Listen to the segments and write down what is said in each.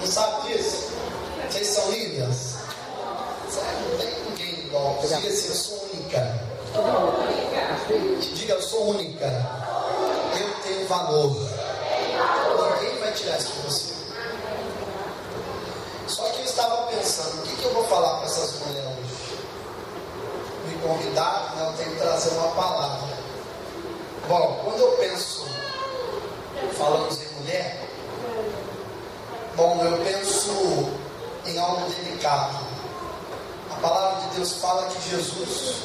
Não sabe disso? Vocês são lindas? Não tem ninguém igual. Diga assim, eu sou única. Diga, eu sou única. Eu tenho valor. Ninguém vai tirar isso de você. Só que eu estava pensando, o que eu vou falar para essas mulheres hoje? Me convidaram, né? Eu tenho que trazer uma palavra. Bom, quando eu penso, falamos em mulher, bom, eu penso em algo delicado. A palavra de Deus fala que Jesus,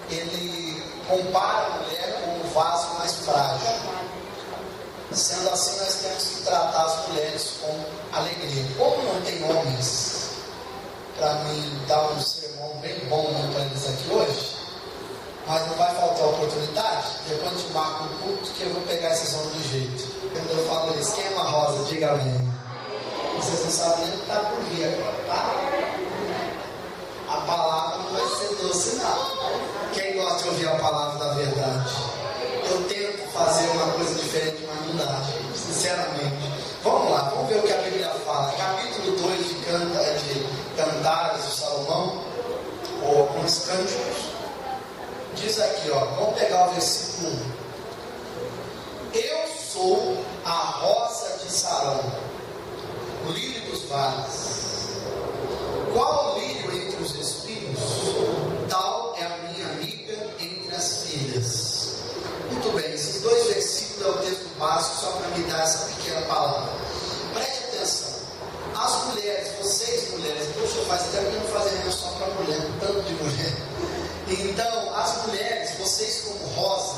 ele compara a mulher com um vaso mais frágil. Sendo assim, nós temos que tratar as mulheres com alegria. Como não tem homens para mim dar um sermão bem bom para eles aqui hoje, mas não vai faltar oportunidade, depois de marco o culto que eu vou pegar esses homens do jeito. Quando eu falo isso, quem é uma rosa? Diga amém. Vocês não sabem nem o que está por vir agora, tá? A palavra não vai ser doce, não. Quem gosta de ouvir a palavra da verdade? Eu tento fazer uma coisa diferente, mas não dá, gente, sinceramente. Vamos lá, vamos ver o que a Bíblia fala. Capítulo 2 de Cantares de Salomão, ou alguns cânticos. Diz aqui, ó, vamos pegar o versículo 1. Eu sou a rosa de Sarão, o lírio dos vales. Qual o lírio entre os espinhos? Tal é a minha amiga entre as filhas. Muito bem, esses dois versículos é o texto básico, só para me dar essa pequena palavra. Preste atenção. As mulheres, vocês mulheres, poxa, faz tempo que não fazem só para mulher, tanto de mulher. Então, as mulheres, vocês como rosa,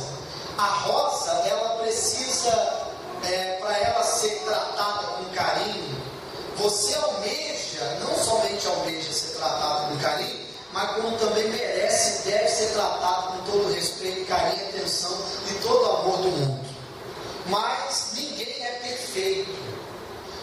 a rosa, ela precisa, para ela ser tratada com carinho, você almeja, não somente almeja ser tratado com carinho, mas como também merece e deve ser tratado com todo respeito, carinho, atenção e todo amor do mundo. Mas ninguém é perfeito.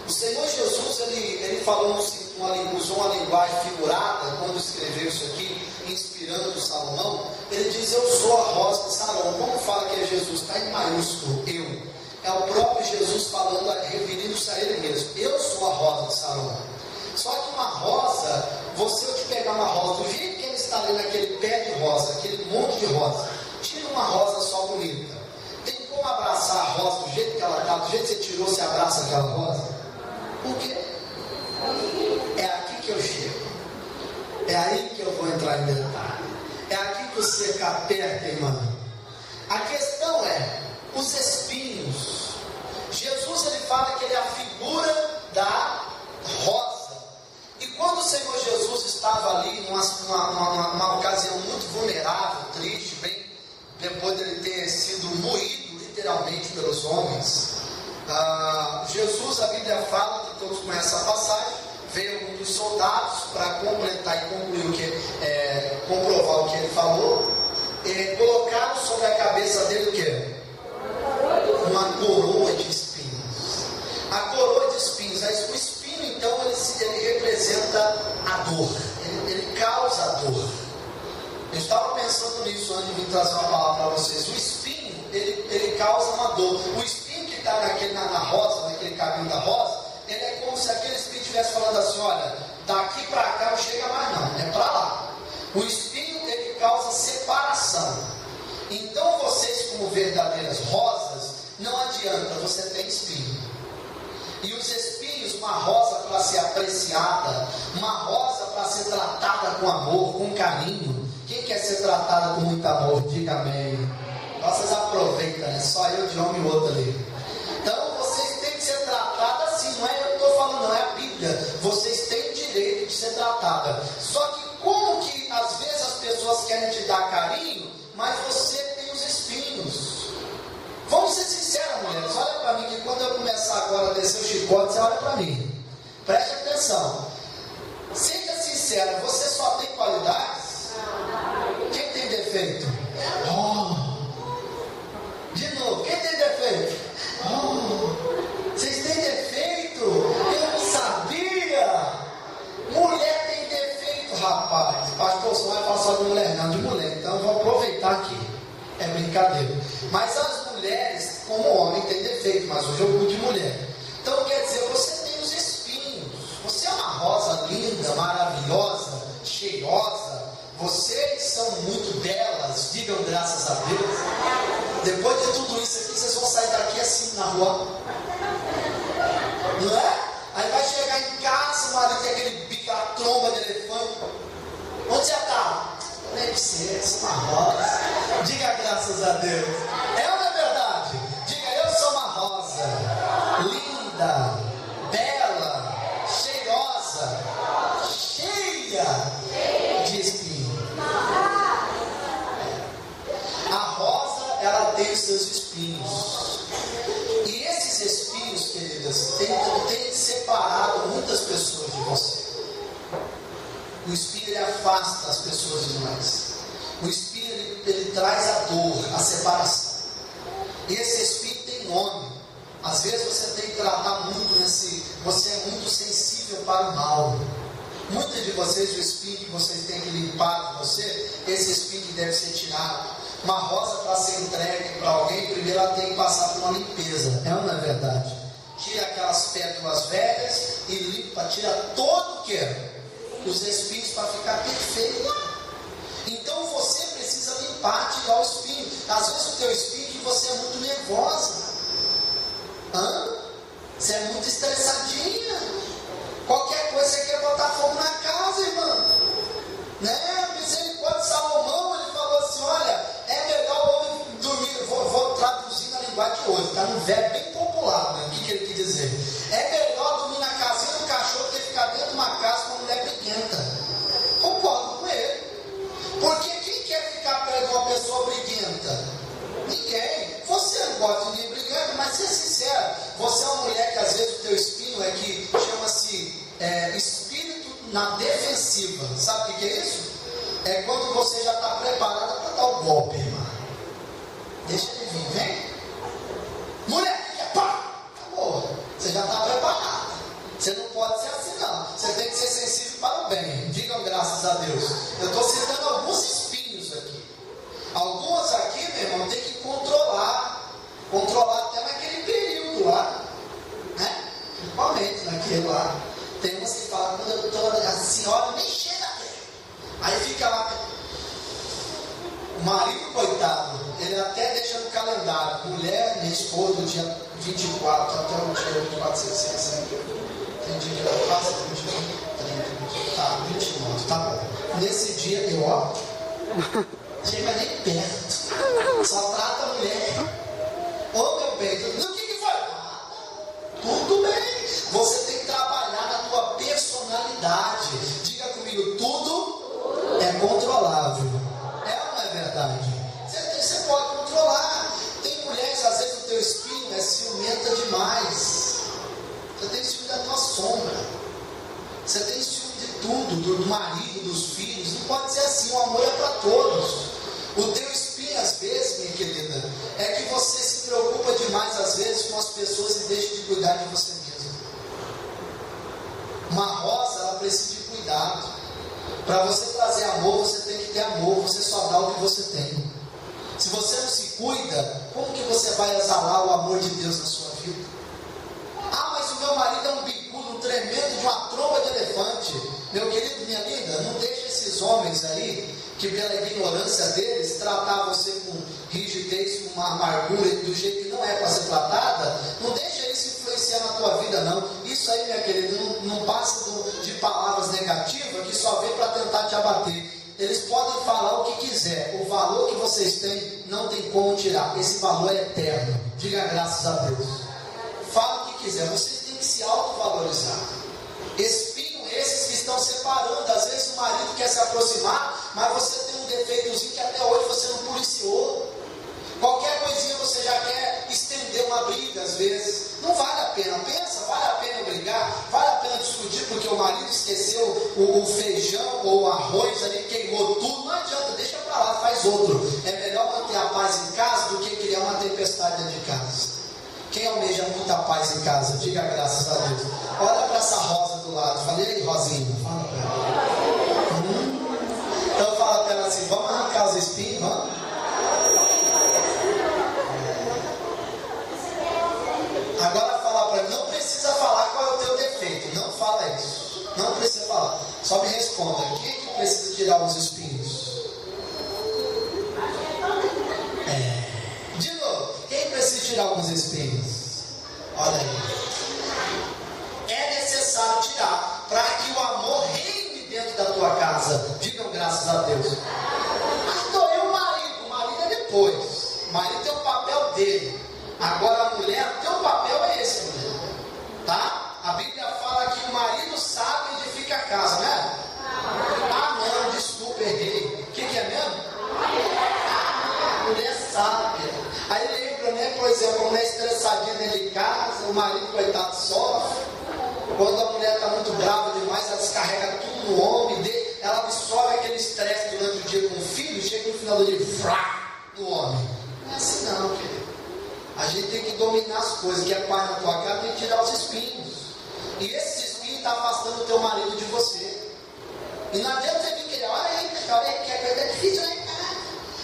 O Senhor Jesus, ele falou, usou uma linguagem figurada quando escreveu isso aqui, inspirando Salomão. Ele diz, eu sou a rosa de Sarão. Como fala que é Jesus? Está em maiúsculo, eu. É o próprio Jesus falando, referindo-se a ele mesmo. Eu sou a rosa de Sarão. Só que uma rosa, você eu te pegar uma rosa, do jeito que ele está ali naquele pé de rosa, aquele monte de rosa, tira uma rosa só bonita. Tem como abraçar a rosa do jeito que ela está, do jeito que você tirou, você abraça aquela rosa? Por quê? É aqui que eu chego. É aí que eu vou entrar em detalhe. É aqui que você aperta, irmã. A questão é, os espinhos. Jesus, ele fala que ele é a figura da rosa. E quando o Senhor Jesus estava ali, numa ocasião muito vulnerável, triste, bem depois de ele ter sido moído literalmente pelos homens, Jesus, a Bíblia fala, que todos conhecem a passagem, veio um dos soldados para completar e concluir comprovar o que ele falou, e colocaram sobre a cabeça dele o quê? Uma coroa de espinhos. A coroa de espinhos, o espinho então ele representa a dor, ele causa a dor. Eu estava pensando nisso antes de vir trazer uma palavra para vocês. O espinho, ele causa uma dor. O espinho que está na rosa, naquele caminho da rosa, ele é como se aquele espinho estivesse falando assim, olha, daqui para cá não chega mais não, é para lá. O espinho, ele causa separação. Então vocês, como verdadeiras rosas, não adianta, você tem espinho. E os espinhos, uma rosa para ser apreciada, uma rosa para ser tratada com amor, com carinho. Quem quer ser tratada com muito amor? Diga amém. Vocês aproveitam, né? Só eu de homem e o outro ali. Então vocês têm que ser tratadas assim, não é eu que estou falando, não é a Bíblia. Vocês têm direito de ser tratadas. Só que como que às vezes as pessoas querem te dar carinho, mas você tem os espinhos. Vamos ser sinceros, mulheres. Olha para mim, que quando eu começar agora a descer o chicote, você olha para mim. Preste atenção. Seja sincera, você só tem qualidades? Quem tem defeito? De novo, quem tem defeito? Vocês têm defeito? Eu não sabia. Mulher tem defeito, rapaz. Pastor, você vai falar só de mulher, não, de mulher. Então eu vou aproveitar aqui. É brincadeira. Mas as mulheres, como homem, tem defeito, mas hoje eu cuido de mulher. Então quer dizer, você tem os espinhos. Não é? Aí vai chegar em casa, o marido tem aquele bico, aquela tromba de elefante. Onde você está? Nem sei, sou uma rosa. Diga graças a Deus. É ou não é verdade? Diga, eu sou uma rosa. Linda, bela, cheirosa, cheia de espinho. A rosa, ela tem os seus espinhos. E esses espinhos, queridas, têm separado muitas pessoas de você. O espinho, ele afasta as pessoas de nós. O espinho, ele traz a dor, a separação. E esse espinho tem nome. Às vezes você tem que tratar muito você é muito sensível para o mal. Muitos de vocês, o espinho que vocês têm que limpar de você, esse espinho que deve ser tirado. Uma rosa, para ser entregue para alguém, primeiro ela tem que passar por uma limpeza. É ou não é verdade? Tira aquelas pétalas velhas e limpa, tira todo o que? Os espinhos, para ficar perfeito. Então você precisa limpar, tirar o espinho. Às vezes o teu espinho é que você é muito nervosa. Você é muito estressadinha. Qualquer coisa você quer botar fogo na casa, irmã. Né? Misericórdia de Salomão, ele falou assim: olha, é melhor o homem dormir. Vou traduzir na linguagem de hoje, está num verbo bem popular, né? O que ele quer dizer? É melhor dormir na casinha do cachorro que ficar dentro de uma casa com uma mulher briguenta. Concordo com ele. Porque quem quer ficar perto de uma pessoa briguenta? Ninguém. Você não gosta de ninguém brigando, mas seja sincero, você é uma mulher que às vezes o teu espinho é que chama-se espírito na defensiva. Sabe o que é isso? É quando você já está preparada para dar o golpe, irmã. Deixa ele vir, vem. Mulher, pá! Acabou. Você já está preparada. Você não pode ser assim, não. Você tem que ser sensível para o bem. Digam graças a Deus. Eu estou citando alguns espinhos aqui. Alguns aqui, meu irmão, tem que controlar. Controlar até naquele período lá. Né? Principalmente naquele lá. Tem umas que falam, quando eu estou, a senhora nem chega aqui. Aí fica lá. O marido, coitado, ele até deixa no calendário. Mulher, minha esposa, no dia 24, até o dia 24, 600. Tem dia que ela passa, 21, 30, tá, 29, tá bom. Nesse dia eu, chega nem perto. Só trata a mulher. Ô meu bem, o que foi? Tudo bem. Você tem que trabalhar na tua personalidade. Diga comigo, tudo é controlável. É ou não é verdade? Você pode controlar. Tem mulheres, às vezes o teu espinho é ciumenta demais. Você tem ciúme da tua sombra. Você tem ciúme de tudo, do marido, dos filhos. Não pode ser assim, o amor é para todos. O teu espinho, às vezes, minha querida, é que você se preocupa demais, às vezes, com as pessoas e deixa de cuidar de você mesmo. Uma rosa, ela precisa de cuidado. Para você trazer amor, você tem que ter amor. Você só dá o que você tem. Se você não se cuida, como que você vai exalar o amor de Deus na sua vida? Ah, mas o meu marido é um bicudo, um tremendo de uma tromba de elefante. Meu querido, minha linda, não deixe esses homens aí, que pela ignorância deles, tratar você com rigidez, com uma amargura, do jeito que não é para ser tratada. Não deixa isso influenciar na tua vida, não. Isso aí, minha querida, não passa de palavras negativas que só vem para tentar te abater. Eles podem falar o que quiser. O valor que vocês têm, não tem como tirar. Esse valor é eterno. Diga graças a Deus. Fala o que quiser. Vocês têm que se autovalorizar. Espinho esses que estão separando. Às vezes o marido quer se aproximar, mas você tem um defeitozinho que até hoje você não policiou. Qualquer coisinha você já quer estender uma briga, às vezes. Não vale a pena. Pensa, vale a pena brigar? Vale a pena discutir porque o marido esqueceu o feijão ou o arroz ali, queimou tudo? Não adianta, deixa pra lá, faz outro. É melhor manter a paz em casa do que criar uma tempestade dentro de casa. Quem almeja muita paz em casa, diga graças a Deus. Olha para essa rosa do lado. Falei, aí, Rosinha, fala para ela. Então fala para ela assim, vamos arrancar os espinhos, vamos? Agora fala para ele, não precisa falar qual é o teu defeito. Não fala isso. Não precisa falar. Só me responda, quem que precisa tirar os espinhos? De novo, quem precisa tirar alguns espinhos? Olha aí. casa. Digam graças a Deus. Então eu o marido é depois. O marido tem o papel dele. Agora a mulher, teu papel é esse, mulher. Tá? A Bíblia fala que o marido sabe edifica a casa, né? Ah não, desculpa, errei. O que é mesmo? A mulher sabe. Aí lembra, né? Por exemplo, a mulher estressadinha dentro de casa, o marido, coitado, sofre. Quando a mulher está muito brava demais, ela descarrega tudo no homem, ela absorve aquele estresse durante o dia com o filho, chega no final do dia, no homem. Não é assim não, querido. A gente tem que dominar as coisas, que é pai na tua casa, tem que tirar os espinhos. E esses espinhos estão afastando o teu marido de você. E não adianta você vir querer, olha aí, que a coisa é difícil, né?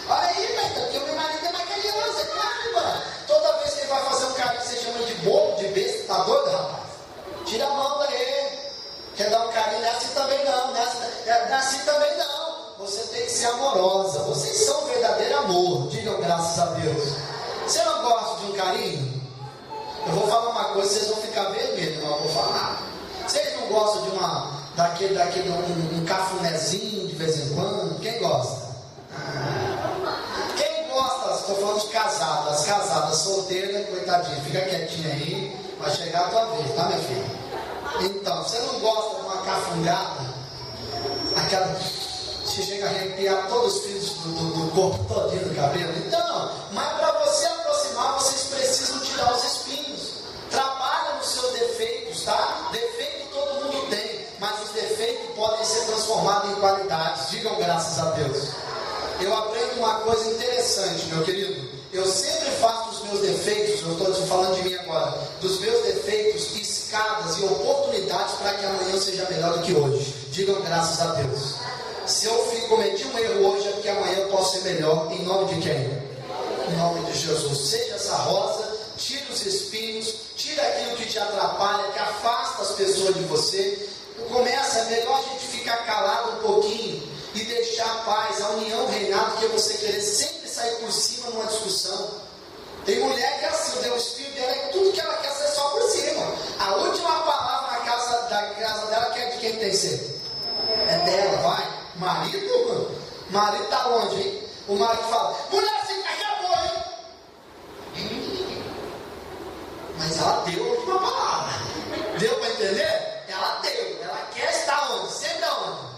Olha aí, pastor, porque o meu marido é mais carinhoso, é claro, mano. Toda vez que ele vai fazer um carinho, você chama de bobo, de besta, tá doido, rapaz? Tira a mão daí. Quer dar um carinho? Não é assim também não. Não é assim também não. Você tem que ser amorosa. Vocês são verdadeiro amor. Digam graças a Deus. Você não gosta de um carinho? Eu vou falar uma coisa, vocês vão ficar vermelhos, mas eu vou falar. Vocês não gostam de daquele um cafunézinho de vez em quando? Quem gosta? Quem gosta? Estou falando de casado. As casadas solteiras, coitadinha, fica quietinha aí. Vai chegar a tua vez, tá, minha filha? Então, você não gosta de uma cafungada? Aquela que chega a arrepiar todos os fios do corpo todinho do cabelo? Então, mas para você aproximar, vocês precisam tirar os espinhos. Trabalha nos seus defeitos, tá? Defeito todo mundo tem, mas os defeitos podem ser transformados em qualidades. Digam graças a Deus. Eu aprendo uma coisa interessante, meu querido. Eu sempre faço dos meus defeitos, eu estou falando de mim agora, dos meus defeitos, escadas e oportunidades para que amanhã seja melhor do que hoje. Digam graças a Deus. Se eu cometi um erro hoje, é porque amanhã eu posso ser melhor. Em nome de quem? Em nome de Jesus. Seja essa rosa, tira os espinhos, tira aquilo que te atrapalha, que afasta as pessoas de você. É melhor a gente ficar calado um pouquinho e deixar a paz, a união reinar, do que você querer sempre sair por cima numa discussão. Tem mulher que é assim, o espírito dela é tudo que ela quer ser só por cima. A última palavra da casa dela que é de quem tem que ser? É dela, vai. Marido? Marido tá longe, hein? O marido fala, mulher, assim acabou, hein? Mas ela deu a última palavra. Deu para entender? Ela deu. Ela quer estar onde? Sempre aonde?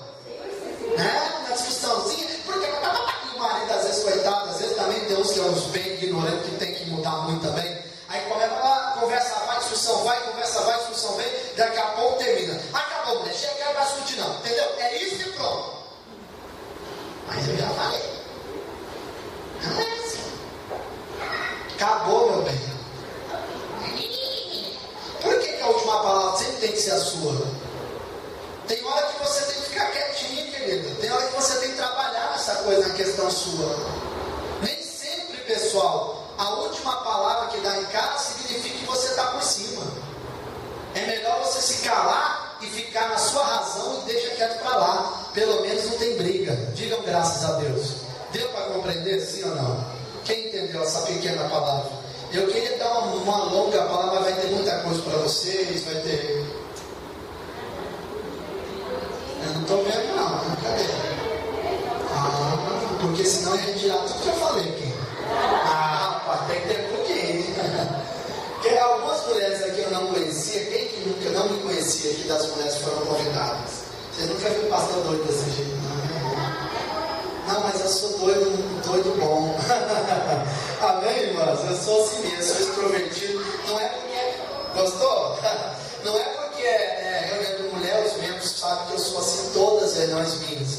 Na discussãozinha, porque o marido às vezes, coitado, às vezes também tem uns que é uns bem ignorantes que tem que mudar muito também. Aí começa lá, conversa vai, discussão vai, conversa vai, discussão vem, daqui a pouco termina. Acabou, mulher, chega e vai discutir não, entendeu? É isso e pronto. Mas eu já falei. Não é assim. Acabou, meu bem. Por que a última palavra sempre tem que ser a sua? Tem hora que você tem que ficar quietinho, querida. Tem hora que você tem que trabalhar nessa coisa, na questão sua. Nem sempre, pessoal, a última palavra que dá em casa significa que você está por cima. É melhor você se calar e ficar na sua razão e deixa quieto para lá. Pelo menos não tem briga. Digam graças a Deus. Deu para compreender, sim ou não? Quem entendeu essa pequena palavra? Eu queria dar uma longa palavra, vai ter muita coisa para vocês, vai ter... Eu não estou vendo não, cadê? Porque senão ia retirar tudo que eu falei aqui. Rapaz, tem que ter um pouquinho. Porque algumas mulheres aqui eu não conhecia, quem que nunca não me conhecia aqui das mulheres que foram convidadas? Vocês nunca viram pastor doido desse jeito, não? Não, mas eu sou doido bom. Amém, irmãs? Eu sou assim mesmo, eu sou extrovertido. Não é porque... Gostou? Não é porque reunião de mulher, os membros sabem que eu sou assim, todas reuniões minhas.